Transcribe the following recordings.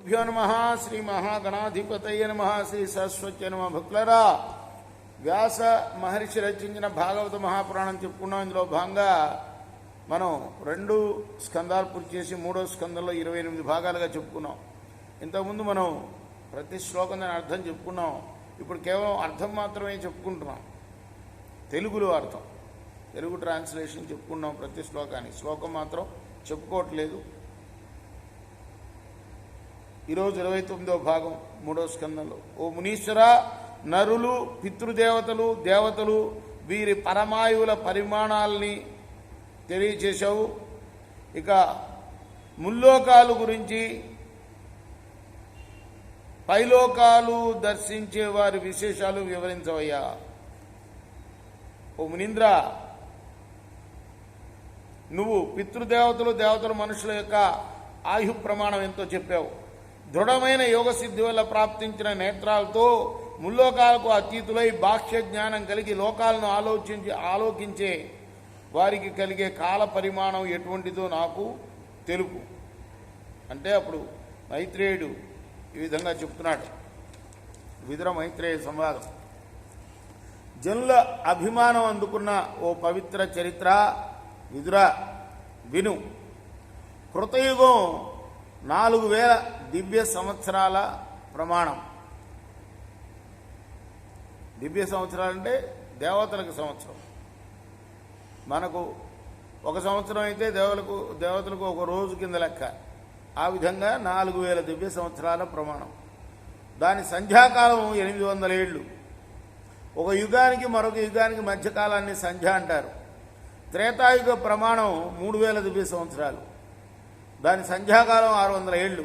శ్రీగురుభ్యో నమః. శ్రీ మహాగణాధిపతయ నమః. శ్రీ సరస్వతి నమః. భక్తులరా, వ్యాస మహర్షి రచించిన భాగవత మహాపురాణం చెప్పుకున్నాం. ఇందులో భాగంగా మనం 2 స్కందాలు పూర్తి చేసి 3వ స్కందంలో 28 భాగాలుగా చెప్పుకున్నాం. ఇంతకుముందు మనం ప్రతి శ్లోకం దాని అర్థం చెప్పుకున్నాం. ఇప్పుడు కేవలం అర్థం మాత్రమే చెప్పుకుంటున్నాం. తెలుగులో అర్థం, తెలుగు ట్రాన్స్లేషన్ చెప్పుకున్నాం. ప్రతి శ్లోకం మాత్రం చెప్పుకోవట్లేదు. ఈరోజు 29వ భాగం 3వ స్కందంలో. ఓ మునీశ్వర, నరులు, పితృదేవతలు, దేవతలు వీరి పరమాయువుల పరిమాణాలని తెలియచేశావు. ఇక ముల్లోకాలు గురించి, పైలోకాలు దర్శించే వారి విశేషాలు వివరించవయ్యా. ఓ మునీంద్ర, నువ్వు పితృదేవతలు, దేవతలు, మనుషుల యొక్క ఆయు ప్రమాణం ఎంతో చెప్పావు. దృఢమైన యోగ సిద్ధి వల్ల ప్రాప్తించిన నేత్రాలతో ముల్లోకాలకు అతీతులై బాహ్య జ్ఞానం కలిగి లోకాలను ఆలోకించే వారికి కలిగే కాల పరిమాణం ఎటువంటిదో నాకు తెలుపు అంటే అప్పుడు మైత్రేయుడు ఈ విధంగా చెప్తున్నాడు. విదుర మైత్రేయ సంవాదం. జనుల అభిమానం అందుకున్న ఓ పవిత్ర చరిత్ర విదుర విను. కృతయుగం 4000 దివ్య సంవత్సరాల ప్రమాణం. దివ్య సంవత్సరాలంటే దేవతలకు సంవత్సరం. మనకు ఒక సంవత్సరం అయితే దేవతలకు ఒక రోజు కింద లెక్క. ఆ విధంగా 4000 దివ్య సంవత్సరాల ప్రమాణం. దాని సంధ్యాకాలం 800 ఏళ్ళు. ఒక యుగానికి మరొక యుగానికి మధ్యకాలాన్ని సంధ్య అంటారు. త్రేతాయుగ ప్రమాణం 3000 దివ్య సంవత్సరాలు. దాని సంధ్యాకాలం 600 ఏళ్ళు.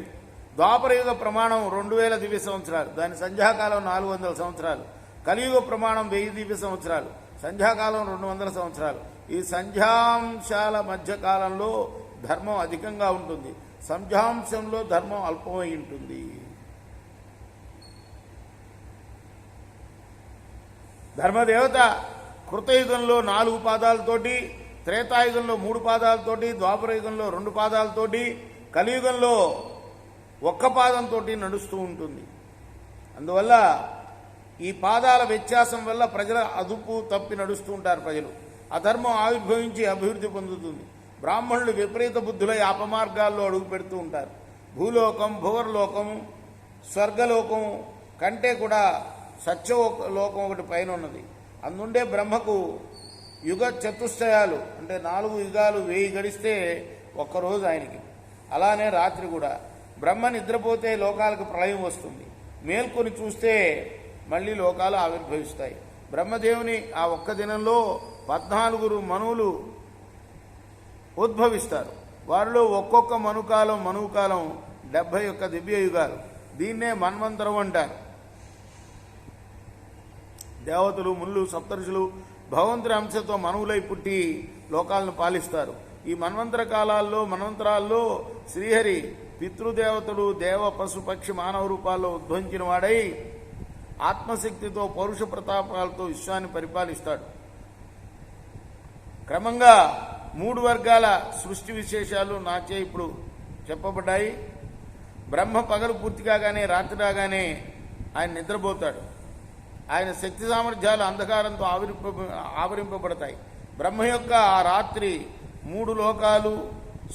ద్వాపరయుగ ప్రమాణం 2000 దివ్య సంవత్సరాలు. దాని సంధ్యాకాలం 400 సంవత్సరాలు. కలియుగ ప్రమాణం 1000 దివ్య సంవత్సరాలు. సంధ్యాకాలం 200 సంవత్సరాలు. ఈ సంధ్యాంశాల మధ్యకాలంలో ధర్మం అధికంగా ఉంటుంది. సంధ్యాంశంలో ధర్మం అల్పమై ఉంటుంది. ధర్మదేవత కృతయుగంలో 4 పాదాలతోటి, త్రేతాయుగంలో 3 పాదాలతోటి, ద్వాపరయుగంలో 2 పాదాలతోటి, కలియుగంలో 1 పాదంతో నడుస్తూ ఉంటుంది. అందువల్ల ఈ పాదాల వ్యత్యాసం వల్ల ప్రజల అదుపు తప్పి నడుస్తూ ఉంటారు. ప్రజలు అధర్మం ఆవిర్భవించి అభివృద్ధి పొందుతుంది. బ్రాహ్మణులు విపరీత బుద్ధులై అపమార్గాల్లో అడుగు పెడుతూ ఉంటారు. భూలోకం, భువర్లోకం, స్వర్గలోకం కంటే కూడా సత్యలోకం ఒకటి పైన ఉన్నది. అందుండే బ్రహ్మకు యుగ చతుష్టయాలు అంటే 4 యుగాలు 1000 గడిస్తే ఒక్కరోజు ఆయనకి. అలానే రాత్రి కూడా. బ్రహ్మ నిద్రపోతే లోకాలకు ప్రళయం వస్తుంది. మేల్కొని చూస్తే మళ్ళీ లోకాలు ఆవిర్భవిస్తాయి. బ్రహ్మదేవుని ఆ ఒక్క దినంలో 14 మనువులు ఉద్భవిస్తారు. వారిలో ఒక్కొక్క మనుకాలం 71 దివ్య యుగాలు. దీన్నే మన్వంతరం అంటారు. దేవతలు, ముళ్ళు, సప్తఋషులు భగవంతుని అంశతో మనువులై పుట్టి లోకాలను పాలిస్తారు. ఈ మన్వంతరాల్లో శ్రీహరి పితృదేవతలు, దేవ, పశు, పక్షి, మానవ రూపాల్లో ఉద్భవించిన వాడై ఆత్మశక్తితో పౌరుష ప్రతాపాలతో విశ్వాన్ని పరిపాలిస్తాడు. క్రమంగా 3 వర్గాల సృష్టి విశేషాలు నాచే ఇప్పుడు చెప్పబడ్డాయి. బ్రహ్మ పగలు పూర్తి కాగానే, రాత్రి రాగానే ఆయన నిద్రపోతాడు. ఆయన శక్తి సామర్థ్యాలు అంధకారంతో ఆవరింపబడతాయి. బ్రహ్మ యొక్క ఆ రాత్రి 3 లోకాలు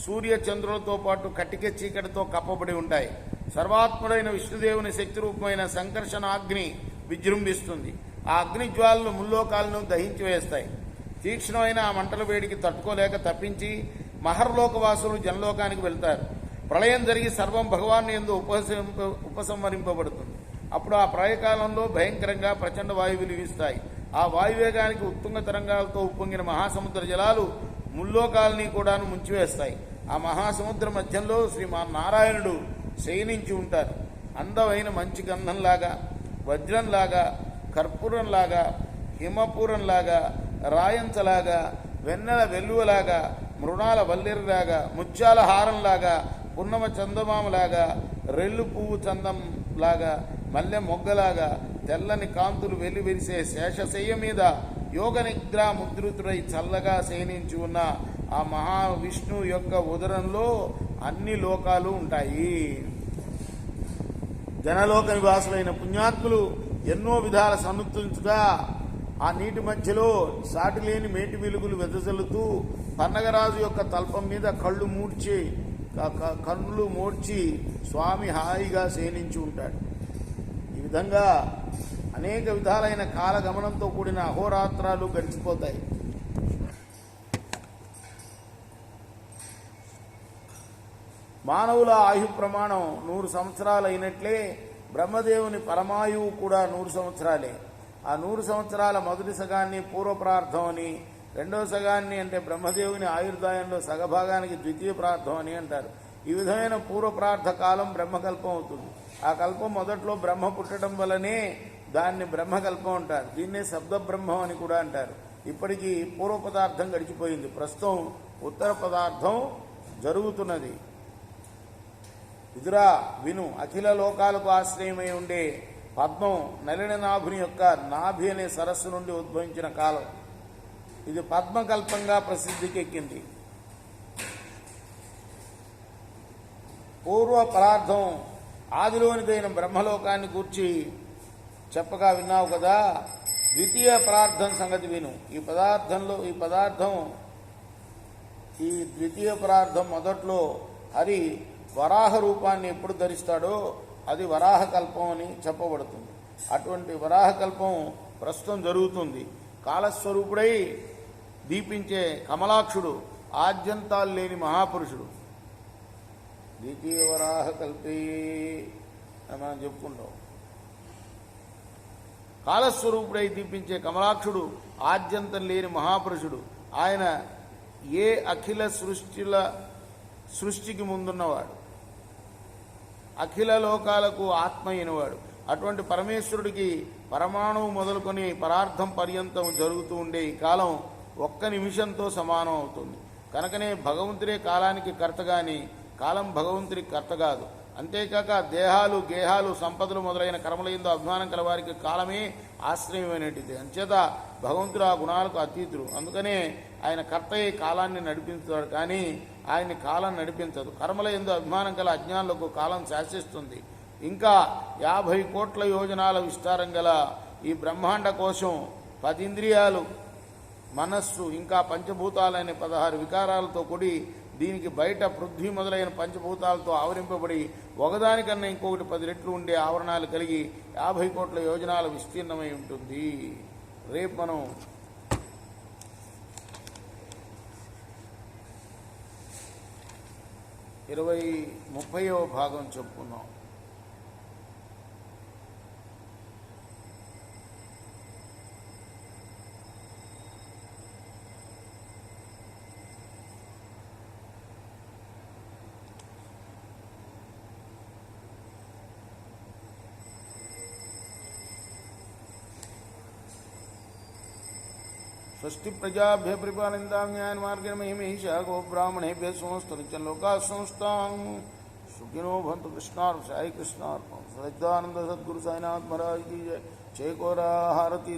సూర్య చంద్రులతో పాటు కటిక చీకటితో కప్పబడి ఉంటాయి. సర్వాత్ముడైన విష్ణుదేవుని శక్తి రూపమైన సంకర్షణాగ్ని విజృంభిస్తుంది. ఆ అగ్ని జ్వాలలు ముల్లోకాలను దహించి వేస్తాయి. తీక్ష్ణమైన ఆ మంటల వేడికి తట్టుకోలేక తప్పించి మహర్లోకవాసులు జనలోకానికి వెళ్తారు. ప్రళయం జరిగి సర్వం భగవాన్ యందు ఉపసంహరింపబడుతుంది. అప్పుడు ఆ ప్రళయకాలంలో భయంకరంగా ప్రచండ వాయువులు వీస్తాయి. ఆ వాయువేగానికి ఉత్తుంగ తరంగాలతో ఉప్పొంగిన మహాసముద్ర జలాలు ముల్లోకాలని కూడాను ముంచివేస్తాయి. ఆ మహాసముద్ర మధ్యంలో శ్రీమన్నారాయణుడు శయనించి ఉంటారు. అందమైన మంచి గంధంలాగా, వజ్రంలాగా, కర్పూరంలాగా, హిమపూరంలాగా, రాయంచలాగా, వెన్నెల వెల్లువలాగా, మృణాల వల్లిరిలాగా, ముత్యాల హారంలాగా, పున్నమ చందమామలాగా, రెల్లు పువ్వు చందంలాగా, మల్లె మొగ్గలాగా తెల్లని కాంతులు వెలివిరిసే శేషశయ్య మీద యోగ నిద్ర ముద్రితుడై చల్లగా శయనించి ఉన్న ఆ మహావిష్ణువు యొక్క ఉదరంలో అన్ని లోకాలు ఉంటాయి. జనలోక నివాసులైన పుణ్యాత్ములు ఎన్నో విధాల సన్నుతించుగా ఆ నీటి మధ్యలో సాటిలేని మేటి వెలుగులు వెదజల్లుతూ పన్నగరాజు యొక్క తల్పం మీద కన్నులు మూడ్చి స్వామి హాయిగా శయనించి ఉంటాడు. ఈ విధంగా అనేక విధాలైన కాలగమనంతో కూడిన అహోరాత్రాలు గడిచిపోతాయి. మానవుల ఆయు ప్రమాణం 100 సంవత్సరాలు అయినట్లే బ్రహ్మదేవుని పరమాయువు కూడా 100 సంవత్సరాలే. ఆ 100 సంవత్సరాల మొదటి సగాన్ని పూర్వప్రార్థం అని, రెండవ సగాన్ని అంటే బ్రహ్మదేవుని ఆయుర్దాయంలో సగభాగానికి ద్వితీయ ప్రార్థం అని అంటారు. ఈ విధమైన పూర్వప్రార్థ కాలం బ్రహ్మకల్పం అవుతుంది. ఆ కల్పం మొదట్లో బ్రహ్మ పుట్టడం వల్లనే దాన్ని బ్రహ్మకల్పం అంటారు. దీన్నే శబ్ద బ్రహ్మం అని కూడా అంటారు. ఇప్పటికీ పూర్వ పదార్థం గడిచిపోయింది, ప్రస్తుతం ఉత్తర పదార్థం జరుగుతున్నది. విదురా విను, అఖిల లోకాలకు ఆశ్రయమై ఉండే పద్మం నలిన నాభుని యొక్క నాభి అనే సరస్సు నుండి ఉద్భవించిన కాలం ఇది పద్మకల్పంగా ప్రసిద్ధికెక్కింది. పూర్వ పదార్థం ఆదిలోనిదైన బ్రహ్మలోకాన్ని గూర్చి చెప్పగా విన్నావు కదా. ద్వితీయ పదార్థం సంగతి విను. ఈ ద్వితీయ పదార్థం మొదట్లో హరి వరాహ రూపాన్ని ఎప్పుడు ధరిస్తాడో అది వరాహకల్పం అని చెప్పబడుతుంది. అటువంటి వరాహకల్పం ప్రస్తుతం జరుగుతుంది. కాలస్వరూపుడై దీపించే కమలాక్షుడు, ఆద్యంతాలు లేని మహాపురుషుడు. ద్వితీయ వరాహకల్పే అని మనం చెప్పుకుంటాం. కాలస్వరూపుడై దీపించే కమలాక్షుడు ఆద్యంతం లేని మహాపురుషుడు. ఆయన ఏ అఖిల సృష్టికి ముందున్నవాడు, అఖిల లోకాలకు ఆత్మ అయినవాడు. అటువంటి పరమేశ్వరుడికి పరమాణువు మొదలుకొని పరార్థం పర్యంతం జరుగుతూ ఉండే ఈ కాలం ఒక్క నిమిషంతో సమానం అవుతుంది. కనుకనే భగవంతుడే కాలానికి కర్త గాని కాలం భగవంతుడికి కర్త కాదు. అంతేకాక దేహాలు, గేహాలు, సంపదలు మొదలైన కర్మల యందు అభిమానం కల వారికి కాలమే ఆశ్రయమైనటిది. అంచేత భగవంతుడు ఆ గుణాలకు అతీతుడు. అందుకనే ఆయన కర్తయ్యే కాలాన్ని నడిపించుతాడు, కానీ ఆయన్ని కాలం నడిపించదు. కర్మల యందు అభిమానం గల అజ్ఞానులకు కాలం శాసిస్తుంది. ఇంకా 50 కోట్ల యోజనాల విస్తారం గల ఈ బ్రహ్మాండ కోశం 10 ఇంద్రియాలు, మనస్సు, ఇంకా పంచభూతాలైన 16 వికారాలతో కూడి దీనికి బయట పృథ్వీ మొదలైన పంచభూతాలతో ఆవరింపబడి ఒకదానికన్నా ఇంకొకటి 10 రెట్లు ఉండే ఆవరణాలు కలిగి 50 కోట్ల యోజనాల విస్తీర్ణమై ఉంటుంది. రేపు మనం 30వ భాగం చెప్పుకున్నాం. स्वस्ति प्रजाभ्य परिपालयन्तां न्यायेन मार्गेण महीषा गो ब्राह्मणेभ्यः स्वस्ति नित्यं लोकाः समस्ताः सुखिनो भवन्तु। कृष्णार्पणमस्तु। साई कृष्णार्पणमस्तु। सच्चिदानंद सद्गुरु साईनाथ महाराज की जय। जय कोरा हारती।